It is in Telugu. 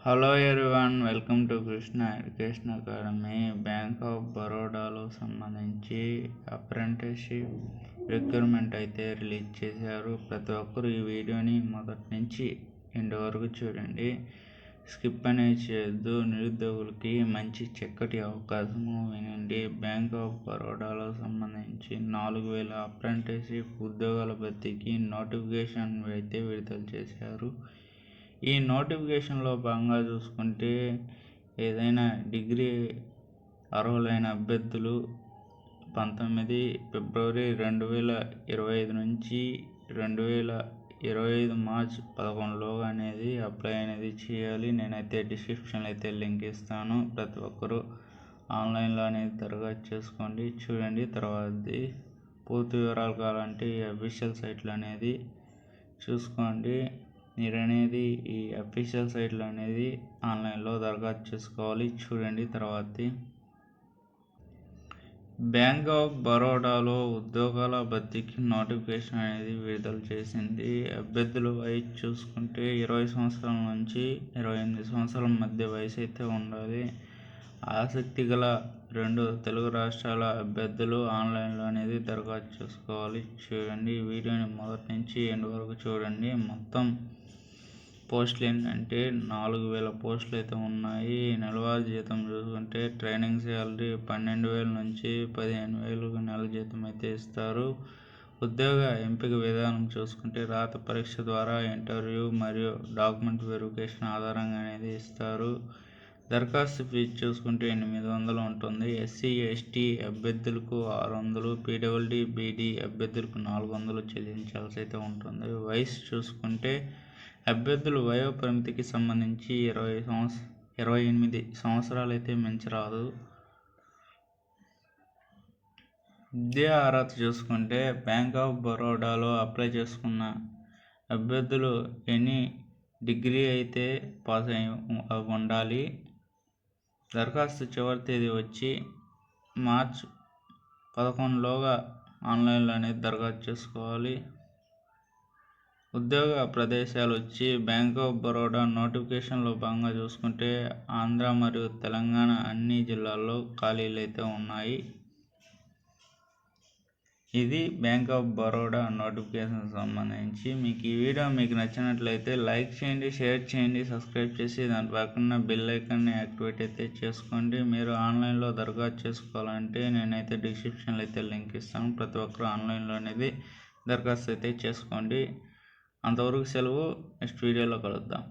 Hello everyone, welcome to Krishna education academy. Bank of బరోడాలో సంబంధించి అప్రెంటిస్షిప్ రిక్రూట్మెంట్ అయితే రిలీజ్ చేశారు. ప్రతి ఒక్కరు ఈ వీడియోని మొదటి నుంచి ఎండ్ వరకు చూడండి, స్కిప్ అనేది చేయొద్దు. నిరుద్యోగులకి మంచి చక్కటి అవకాశము వినండి. బ్యాంక్ ఆఫ్ బరోడాలో సంబంధించి 4000 అప్రెంటిస్షిప్ ఉద్యోగాల భర్తీకి నోటిఫికేషన్ అయితే విడుదల చేశారు. ఈ నోటిఫికేషన్లో భాగంగా చూసుకుంటే ఏదైనా డిగ్రీ అర్హులైన అభ్యర్థులు 19 ఫిబ్రవరి 2025 నుంచి 2025 మార్చ్ 11లోగా అనేది అప్లై అనేది చేయాలి. నేనైతే డిస్క్రిప్షన్లో అయితే లింక్ ఇస్తాను. ప్రతి ఒక్కరూ ఆన్లైన్లో అనేది దరఖాస్తు చేసుకోండి. చూడండి, తర్వాతది పూర్తి వివరాలు కావాలంటే ఈ అఫీషియల్ సైట్లు అనేది చూసుకోండి. మీరు అనేది ఈ అఫీషియల్ సైట్లు అనేది ఆన్లైన్లో దరఖాస్తు చేసుకోవాలి. చూడండి, తర్వాతది బ్యాంక్ ఆఫ్ బరోడాలో ఉద్యోగాల భర్తీకి నోటిఫికేషన్ అనేది విడుదల చేసింది. అభ్యర్థుల వయసు చూసుకుంటే 20 సంవత్సరాల నుంచి 28 సంవత్సరాల మధ్య వయసు అయితే ఉండాలి. ఆసక్తి గల 2 తెలుగు రాష్ట్రాల అభ్యర్థులు ఆన్లైన్లో అనేది దరఖాస్తు చేసుకోవాలి. చూడండి, వీడియోని మొదటి నుంచి ఎండ్ వరకు చూడండి. మొత్తం పోస్టులు ఏంటంటే 4000 పోస్టులు అయితే ఉన్నాయి. నెలవారీ జీతం చూసుకుంటే ట్రైనింగ్ శాలరీ 12,000 నుంచి 15,000 నెల జీతం అయితే ఇస్తారు. ఉద్యోగ ఎంపిక విధానం చూసుకుంటే రాత పరీక్ష ద్వారా ఇంటర్వ్యూ మరియు డాక్యుమెంట్ వెరిఫికేషన్ ఆధారంగా అనేది ఇస్తారు. దరఖాస్తు ఫీజు చూసుకుంటే 800 ఉంటుంది. ఎస్సీ ఎస్టీ అభ్యర్థులకు 600, పీడబ్ల్యూడీ బీడీ అభ్యర్థులకు 400 చెల్లించాల్సి అయితే ఉంటుంది. వయసు చూసుకుంటే అభ్యర్థుల వయో పరిమితికి సంబంధించి 28 సంవత్సరాలు అయితే మించరాదు. విద్యా అర్హత చూసుకుంటే బ్యాంక్ ఆఫ్ బరోడాలో అప్లై చేసుకున్న అభ్యర్థులు ఎనీ డిగ్రీ అయితే పాస్ అయి ఉండాలి. దరఖాస్తు చివరి తేదీ వచ్చి మార్చ్ 11లోగా ఆన్లైన్లో అనేది దరఖాస్తు చేసుకోవాలి. ఉద్యోగ ప్రదేశాలు వచ్చి బ్యాంక్ ఆఫ్ బరోడా నోటిఫికేషన్లో భాగంగా చూసుకుంటే ఆంధ్ర మరియు తెలంగాణ అన్ని జిల్లాల్లో ఖాళీలు అయితే ఉన్నాయి. ఇది బ్యాంక్ ఆఫ్ బరోడా నోటిఫికేషన్ సంబంధించి. మీకు ఈ వీడియో మీకు నచ్చినట్లయితే లైక్ చేయండి, షేర్ చేయండి, సబ్స్క్రైబ్ చేసి దాని పక్కన బెల్ ఐకాన్ని యాక్టివేట్ అయితే చేసుకోండి. మీరు ఆన్లైన్లో దరఖాస్తు చేసుకోవాలంటే నేనైతే డిస్క్రిప్షన్లో అయితే లింక్ ఇస్తాను. ప్రతి ఒక్కరు ఆన్లైన్లో అనేది దరఖాస్తు అయితే చేసుకోండి. అంతవరకు సెలవు. నెక్స్ట్ వీడియోలో కలుద్దాం.